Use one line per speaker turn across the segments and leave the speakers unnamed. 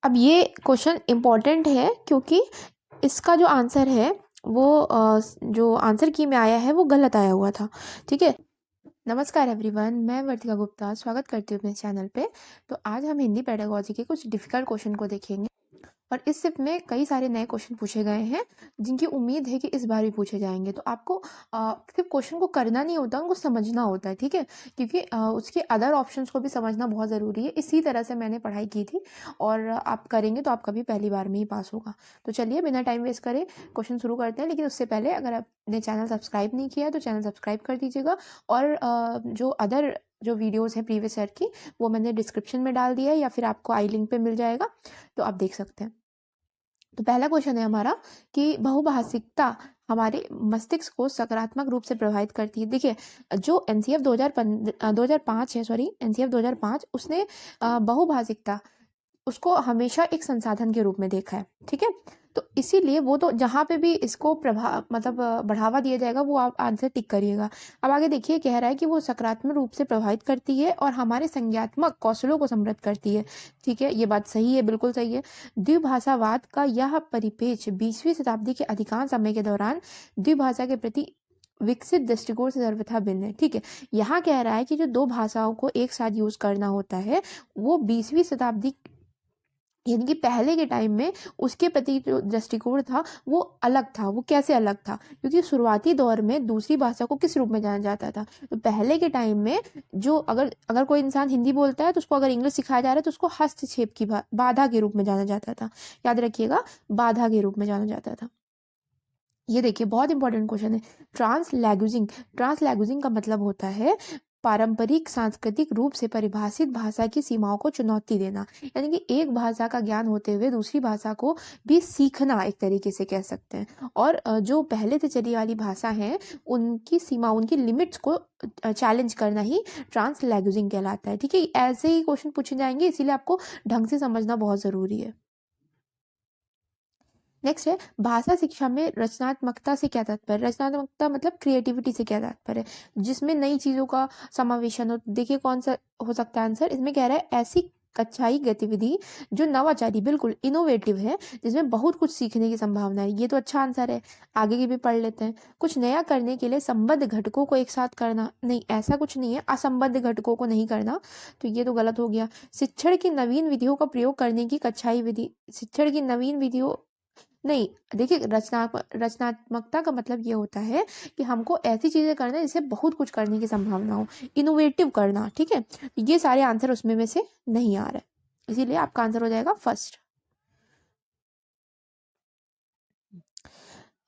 अब ये question important है क्योंकि इसका जो आंसर है वो जो आंसर की में आया है वो गलत आया हुआ था। ठीक है। नमस्कार एवरीवन, मैं वर्तिका गुप्ता स्वागत करती हूँ अपने चैनल पे। तो आज हम हिंदी पेडागोजी के कुछ डिफिकल्ट क्वेश्चन को देखेंगे और इस शिफ्ट में कई सारे नए क्वेश्चन पूछे गए हैं जिनकी उम्मीद है कि इस बार भी पूछे जाएंगे। तो आपको सिर्फ क्वेश्चन को करना नहीं होता, उनको समझना होता है। ठीक है, क्योंकि उसके अदर ऑप्शंस को भी समझना बहुत ज़रूरी है। इसी तरह से मैंने पढ़ाई की थी और आप करेंगे तो आप कभी पहली बार में ही पास होगा। तो चलिए बिना टाइम वेस्ट करे क्वेश्चन शुरू करते हैं। लेकिन उससे पहले अगर आपने चैनल सब्सक्राइब नहीं किया है तो चैनल सब्सक्राइब कर दीजिएगा। और जो अदर जो वीडियोस हैं प्रीवियस ईयर की वो मैंने डिस्क्रिप्शन में डाल दिया है या फिर आपको आई लिंक पे मिल जाएगा, तो आप देख सकते हैं। तो पहला क्वेश्चन है हमारा कि बहुभाषिकता हमारे मस्तिष्क को सकारात्मक रूप से प्रभावित करती है। देखिए, जो एनसीएफ 2005 है, सॉरी एनसीएफ 2005, उसने बहुभाषिकता उसको हमेशा एक संसाधन के रूप में देखा है। ठीक है, तो इसीलिए वो तो जहाँ पे भी इसको बढ़ावा दिया जाएगा वो आप आंसर टिक करिएगा। अब आगे देखिए, कह रहा है कि वो सकारात्मक रूप से प्रभावित करती है और हमारे संज्ञात्मक कौशलों को समृद्ध करती है। ठीक है, ये बात सही है, बिल्कुल सही है। द्विभाषावाद का यह परिपेक्ष 20वीं शताब्दी के अधिकांश समय के दौरान द्विभाषा के प्रति विकसित दृष्टिकोण से सर्वथा भिन्न है। ठीक है, यहाँ कह रहा है कि जो दो भाषाओं को एक साथ यूज करना होता है वो 20वीं शताब्दी यानी कि पहले के टाइम में उसके प्रति जो दृष्टिकोण था वो अलग था। वो कैसे अलग था? क्योंकि शुरुआती दौर में दूसरी भाषा को किस रूप में जाना जाता था? तो पहले के टाइम में जो अगर अगर कोई इंसान हिंदी बोलता है तो उसको अगर इंग्लिश सिखाया जा रहा है तो उसको हस्तक्षेप की बाधा के रूप में जाना जाता था। याद रखिएगा, बाधा के रूप में जाना जाता था। ये देखिए, बहुत इंपॉर्टेंट क्वेश्चन है। ट्रांसलैंग्वेजिंग का मतलब होता है पारंपरिक सांस्कृतिक रूप से परिभाषित भाषा की सीमाओं को चुनौती देना। यानी कि एक भाषा का ज्ञान होते हुए दूसरी भाषा को भी सीखना, एक तरीके से कह सकते हैं। और जो पहले से चली वाली भाषा है उनकी सीमा, उनकी लिमिट्स को चैलेंज करना ही ट्रांसलैंग्वेजिंग कहलाता है। ठीक है, ऐसे ही क्वेश्चन पूछे जाएंगे, इसीलिए आपको ढंग से समझना बहुत जरूरी है। नेक्स्ट है, भाषा शिक्षा में रचनात्मकता से क्या तात्पर्य? रचनात्मकता मतलब क्रिएटिविटी से क्या तात्पर्य? जिसमें नई चीजों का समावेशन हो। देखिए कौन सा हो सकता है आंसर। इसमें कह रहा है ऐसी कक्षाई गतिविधि जो नवाचारी, बिल्कुल इनोवेटिव है, जिसमें बहुत कुछ सीखने की संभावना है। ये तो अच्छा आंसर है। आगे की भी पढ़ लेते हैं। कुछ नया करने के लिए संबद्ध घटकों को एक साथ करना, नहीं ऐसा कुछ नहीं है, असंबद्ध घटकों को नहीं करना, तो ये तो गलत हो गया। शिक्षण की नवीन विधियों का प्रयोग करने की कक्षाई विधि, शिक्षण की नवीन विधियों नहीं। देखिए, रचनात्मकता का मतलब ये होता है कि हमको ऐसी चीजें करना है जिससे बहुत कुछ करने की संभावना हो, इनोवेटिव करना। ठीक है, ये सारे आंसर उसमें में से नहीं आ रहे, इसीलिए आपका आंसर हो जाएगा फर्स्ट।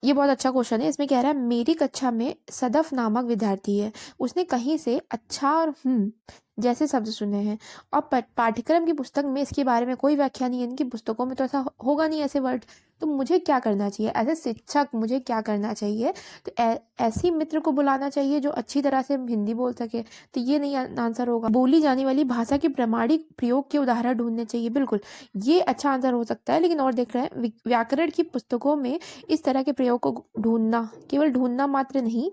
ये बहुत अच्छा क्वेश्चन है। इसमें कह रहा है मेरी कक्षा में सदफ नामक विद्यार्थी है, उसने कहीं से अच्छा और जैसे शब्द सुने हैं और पाठ्यक्रम की पुस्तक में इसके बारे में कोई व्याख्या नहीं है। इनकी पुस्तकों में तो ऐसा होगा नहीं ऐसे वर्ड। तो मुझे क्या करना चाहिए एज ए शिक्षक? मुझे क्या करना चाहिए? तो ऐसी मित्र को बुलाना चाहिए जो अच्छी तरह से हिंदी बोल सके। तो ये नहीं आंसर होगा। बोली जाने वाली भाषा के प्रामाणिक प्रयोग के उदाहरण ढूंढने चाहिए, बिल्कुल ये अच्छा आंसर हो सकता है। लेकिन और देख रहे हैं, व्याकरण की पुस्तकों में इस तरह के प्रयोग को ढूंढना, केवल ढूंढना मात्र नहीं,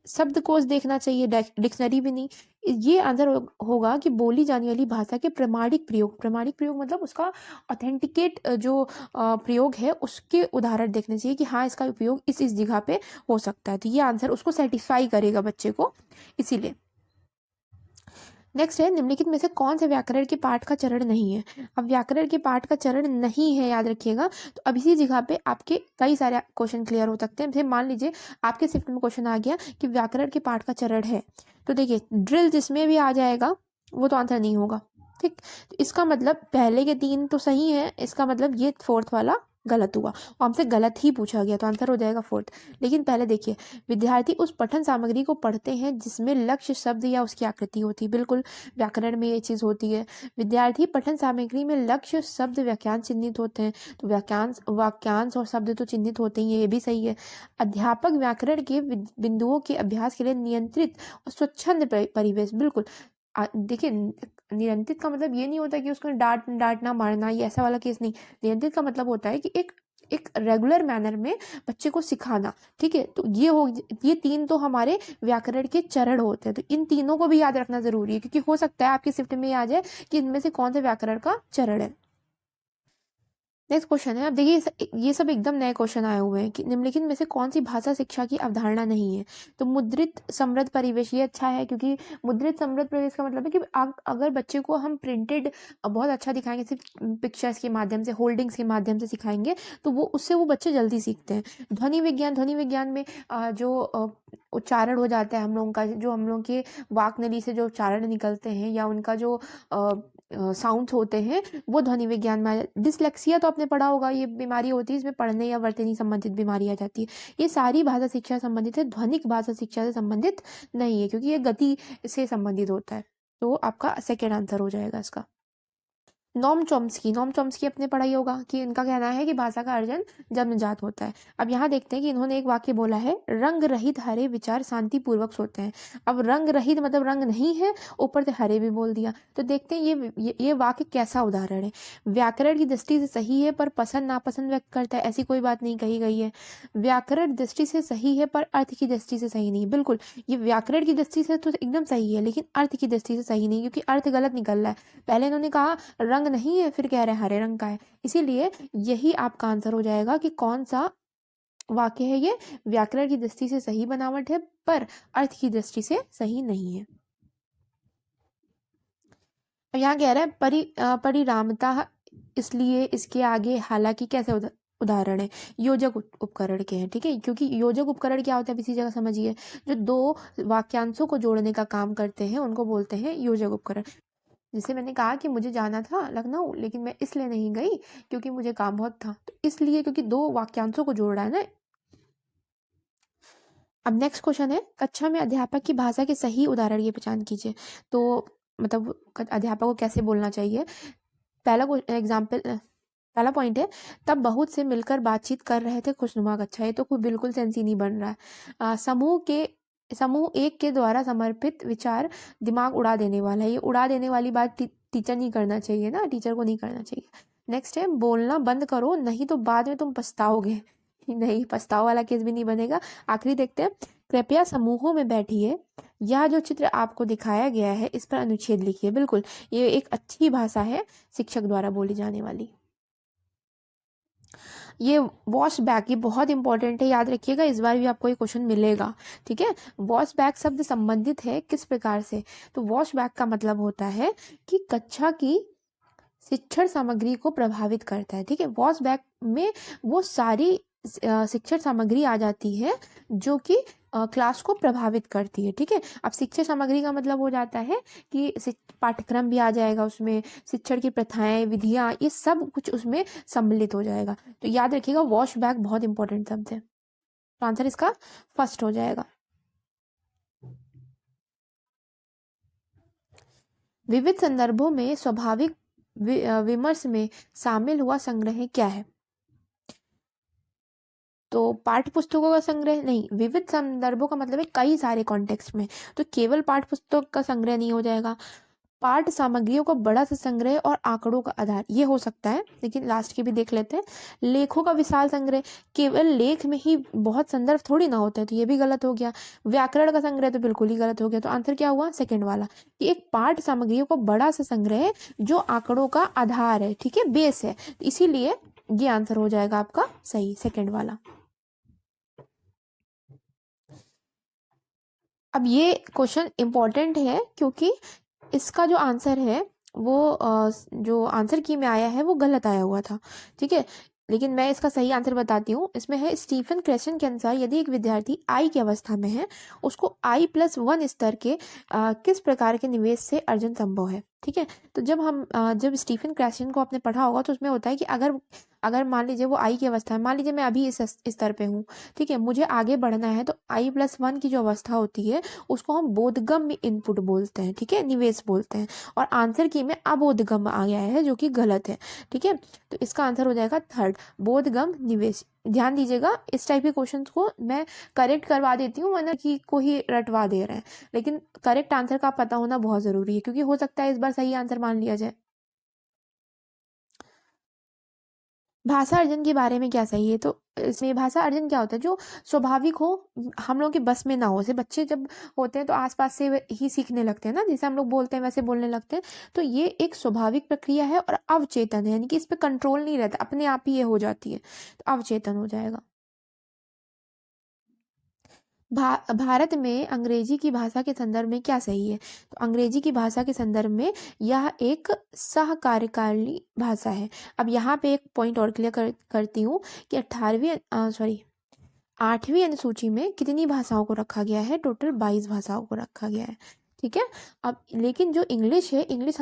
शब्दकोश देखना चाहिए, डिक्शनरी भी नहीं। ये आंसर होगा कि बोली जाने वाली भाषा के प्रामाणिक प्रयोग। प्रामाणिक प्रयोग मतलब उसका ऑथेंटिकेट जो प्रयोग है उसके उदाहरण देखने चाहिए कि हाँ इसका उपयोग इस जगह पे हो सकता है। तो ये आंसर उसको सेटिस्फाई करेगा बच्चे को, इसीलिए। नेक्स्ट है, निम्नलिखित में से कौन से व्याकरण के पाठ का चरण नहीं है? अब व्याकरण के पाठ का चरण नहीं है, याद रखिएगा। तो अब इसी जगह पे आपके कई सारे क्वेश्चन क्लियर हो सकते हैं। जैसे मान लीजिए आपके शिफ्ट में क्वेश्चन आ गया कि व्याकरण के पाठ का चरण है, तो देखिए ड्रिल जिसमें भी आ जाएगा वो तो आंसर नहीं होगा। ठीक, तो इसका मतलब पहले के 3 तो सही है, इसका मतलब ये फोर्थ वाला गलत हुआ और हमसे गलत ही पूछा गया, तो आंसर हो जाएगा फोर्थ। लेकिन पहले देखिए, विद्यार्थी उस पठन सामग्री को पढ़ते हैं जिसमें लक्ष्य शब्द या उसकी आकृति होती है। बिल्कुल व्याकरण में ये चीज होती है। विद्यार्थी पठन सामग्री में लक्ष्य शब्द वाक्यांश चिन्हित होते हैं, तो वाक्यांश और शब्द तो चिन्हित होते ही है, ये भी सही है। अध्यापक व्याकरण के बिंदुओं के अभ्यास के लिए नियंत्रित और स्वच्छंद परिवेश, बिल्कुल। देखिए, नियंत्रित का मतलब ये नहीं होता कि उसको डांटना मारना, ये ऐसा वाला केस नहीं। नियंत्रित का मतलब होता है कि एक रेगुलर मैनर में बच्चे को सिखाना। ठीक है, तो ये 3 तो हमारे व्याकरण के चरण होते हैं। तो इन तीनों को भी याद रखना जरूरी है, क्योंकि हो सकता है आपकी शिफ्ट में आ जाए कि इनमें से कौन से व्याकरण का चरण है। नेक्स्ट क्वेश्चन है। अब देखिए ये सब एकदम नए क्वेश्चन आए हुए हैं कि निम्नलिखित में से कौन सी भाषा शिक्षा की अवधारणा नहीं है। तो मुद्रित समृद्ध परिवेश, ये अच्छा है क्योंकि मुद्रित समृद्ध परिवेश का मतलब है कि अगर बच्चे को हम प्रिंटेड बहुत अच्छा दिखाएंगे, सिर्फ पिक्चर्स के माध्यम से, होल्डिंग्स के माध्यम से सिखाएंगे, तो वो बच्चे जल्दी सीखते हैं। ध्वनि विज्ञान में जो उच्चारण हो जाता है हम लोगों का, जो हम लोग के वाक नली से जो उच्चारण निकलते हैं या उनका जो साउंड्स होते हैं, वो ध्वनि विज्ञान में। डिसलेक्सिया तो आपने पढ़ा होगा, ये बीमारी होती है, इसमें पढ़ने या वर्तनी संबंधित बीमारी आ जाती है। ये सारी भाषा शिक्षा संबंधित है, ध्वनिक भाषा शिक्षा से संबंधित नहीं है क्योंकि ये गति से संबंधित होता है। तो आपका सेकेंड आंसर हो जाएगा इसका। नॉम चॉम्स्की आपने पढ़ाई होगा कि इनका कहना है कि भाषा का अर्जन जन्मजात होता है। अब यहाँ देखते हैं कि इन्होंने एक वाक्य बोला है, रंग रहित हरे विचार शांतिपूर्वक सोते हैं। अब रंग रहित मतलब रंग नहीं है, ऊपर से हरे भी बोल दिया। तो देखते हैं ये वाक्य कैसा उदाहरण है। व्याकरण की दृष्टि से सही है पर पसंद नापसंद व्यक्त करता है, ऐसी कोई बात नहीं कही गई है। व्याकरण दृष्टि से सही है पर अर्थ की दृष्टि से सही नहीं। बिल्कुल, ये व्याकरण की दृष्टि से तो एकदम सही है, लेकिन अर्थ की दृष्टि से सही नहीं, क्योंकि अर्थ गलत निकल रहा है। पहले इन्होंने कहा रंग नहीं है, फिर कह रहे हैं हरे रंग का है। इसीलिए यही आपका आंसर हो जाएगा कि कौन सा वाक्य है ये व्याकरण की दृष्टि से सही बनावट है पर अर्थ की दृष्टि से सही नहीं है। अब यहाँ कह रहा है परिरामता, इसलिए इसके आगे हालांकि कैसे उदाहरण है, योजक उपकरण के हैं। ठीक है, क्योंकि योजक उपकरण क्या होता है इसी जगह समझिए, जो दो वाक्यांशों को जोड़ने का काम करते हैं उनको बोलते हैं योजक उपकरण। जैसे मैंने कहा कि मुझे जाना था लखनऊ, लेकिन मैं इसलिए नहीं गई क्योंकि मुझे काम बहुत था, तो इसलिए क्योंकि दो वाक्यांशों को जोड़ रहा है ना। अब नेक्स्ट क्वेश्चन है, कक्षा में अध्यापक की भाषा के सही उदाहरण की पहचान कीजिए। तो मतलब अध्यापक को कैसे बोलना चाहिए। पहला पॉइंट है, तब बहुत से मिलकर बातचीत कर रहे थे खुशनुमा कक्षा। ये तो कोई बिल्कुल सेंस ही नहीं बन रहा है। समूह एक के द्वारा समर्पित विचार दिमाग उड़ा देने वाला है। ये उड़ा देने वाली बात टीचर नहीं करना चाहिए ना, टीचर को नहीं करना चाहिए। नेक्स्ट है, बोलना बंद करो नहीं तो बाद में तुम पछताओगे। नहीं, पछताओ वाला केस भी नहीं बनेगा। आखिरी देखते हैं, कृपया समूहों में बैठिए, यह जो चित्र आपको दिखाया गया है इस पर अनुच्छेद लिखिए। बिल्कुल, ये एक अच्छी भाषा है शिक्षक द्वारा बोली जाने वाली। ये वॉश बैक, ये बहुत इंपॉर्टेंट है, याद रखिएगा, इस बार भी आपको ये क्वेश्चन मिलेगा। ठीक है, वॉश बैक शब्द संबंधित है किस प्रकार से। तो वॉश बैक का मतलब होता है कि कक्षा की शिक्षण सामग्री को प्रभावित करता है। ठीक है, वॉश बैक में वो सारी शिक्षण सामग्री आ जाती है जो कि क्लास को प्रभावित करती है। ठीक है, अब शिक्षण सामग्री का मतलब हो जाता है कि पाठ्यक्रम भी आ जाएगा उसमें, शिक्षण की प्रथाएं, विधियां, ये सब कुछ उसमें सम्मिलित हो जाएगा। तो याद रखिएगा, वॉश बैक बहुत इंपॉर्टेंट शब्द है। तो आंसर इसका फर्स्ट हो जाएगा। विविध संदर्भों में स्वाभाविक विमर्श में शामिल हुआ संग्रह क्या है। तो पाठ्य पुस्तकों का संग्रह नहीं, विविध संदर्भों का मतलब है कई सारे कॉन्टेक्स्ट में, तो केवल पाठ्य पुस्तक का संग्रह नहीं हो जाएगा। पाठ सामग्रियों का बड़ा सा संग्रह और आंकड़ों का आधार, ये हो सकता है, लेकिन लास्ट के भी देख लेते हैं। लेखों का विशाल संग्रह, केवल लेख में ही बहुत संदर्भ थोड़ी ना होते हैं, तो ये भी गलत हो गया। व्याकरण का संग्रह तो बिल्कुल ही गलत हो गया। तो आंसर क्या हुआ, सेकंड वाला, कि एक पाठ सामग्रियों का बड़ा सा संग्रह जो आंकड़ों का आधार है। ठीक है, बेस है, इसीलिए ये आंसर हो जाएगा आपका सही, सेकेंड वाला। अब ये क्वेश्चन इंपॉर्टेंट है क्योंकि इसका जो आंसर है वो जो आंसर की में आया है वो गलत आया हुआ था। ठीक है, लेकिन मैं इसका सही आंसर बताती हूँ। इसमें है, स्टीफन क्रेशन के अनुसार यदि एक विद्यार्थी आई की अवस्था में है, उसको I+1 स्तर के किस प्रकार के निवेश से अर्जन संभव है। ठीक है, तो जब स्टीफन क्रेशन को आपने पढ़ा होगा तो उसमें होता है कि अगर मान लीजिए वो आई की अवस्था है, मान लीजिए मैं अभी इस स्तर पे हूँ, ठीक है, मुझे आगे बढ़ना है, तो I+1 की जो अवस्था होती है उसको हम बोधगम्य इनपुट बोलते हैं। ठीक है, निवेश बोलते हैं, और आंसर की में अबोधगम्य आ गया है जो कि गलत है। ठीक है, तो इसका आंसर हो जाएगा थर्ड, बोधगम्य निवेश। ध्यान दीजिएगा, इस टाइप के क्वेश्चंस को मैं करेक्ट करवा देती हूँ, वरना की को ही रटवा दे रहे हैं, लेकिन करेक्ट आंसर का पता होना बहुत जरूरी है, क्योंकि हो सकता है इस बार सही आंसर मान लिया जाए। भाषा अर्जन के बारे में क्या सही है, तो इसमें भाषा अर्जन क्या होता है, जो स्वाभाविक हो, हम लोग के बस में ना हो। जैसे बच्चे जब होते हैं तो आसपास से ही सीखने लगते हैं ना, जैसे हम लोग बोलते हैं वैसे बोलने लगते हैं। तो ये एक स्वाभाविक प्रक्रिया है और अवचेतन है, यानी कि इस पे कंट्रोल नहीं रहता, अपने आप ही ये हो जाती है, तो अवचेतन हो जाएगा। भारत में अंग्रेजी की भाषा के संदर्भ में क्या सही है, तो अंग्रेजी की भाषा के संदर्भ में यह एक सहकार्यकारी भाषा है। अब यहाँ पे एक पॉइंट और क्लियर करती हूँ कि 8वीं अनुसूची में कितनी भाषाओं को रखा गया है, टोटल 22 भाषाओं को रखा गया है। ठीक है। अब लेकिन जो इंग्लिश है, इंग्लिश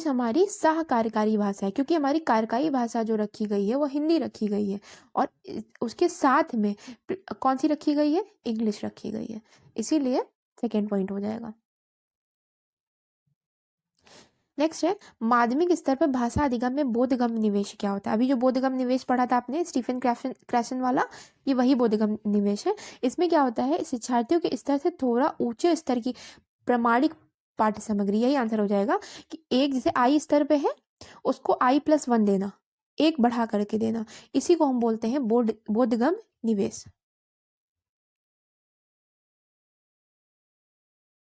हमारी सहकार्यकारी भाषा है, क्योंकि हमारी कार्यकारी भाषा जो रखी गई है वो हिंदी रखी गई है, और उसके साथ में कौन सी रखी गई है, इंग्लिश रखी गई है, इसीलिए सेकेंड पॉइंट हो जाएगा। नेक्स्ट है माध्यमिक स्तर पर भाषा अधिगम में बोधगम्य निवेश क्या होता है। अभी जो बोधगम्य निवेश पढ़ा था आपने स्टीफन क्रैशन वाला, ये वही बोधगम्य निवेश है। इसमें क्या होता है, शिक्षार्थियों के स्तर से थोड़ा ऊंचे स्तर की प्रमाणिक पाठ्य सामग्री, यही आंसर हो जाएगा कि एक जैसे आई स्तर पे है उसको I+1 देना, एक बढ़ा करके देना, इसी को हम बोलते हैं बोधगम्य निवेश।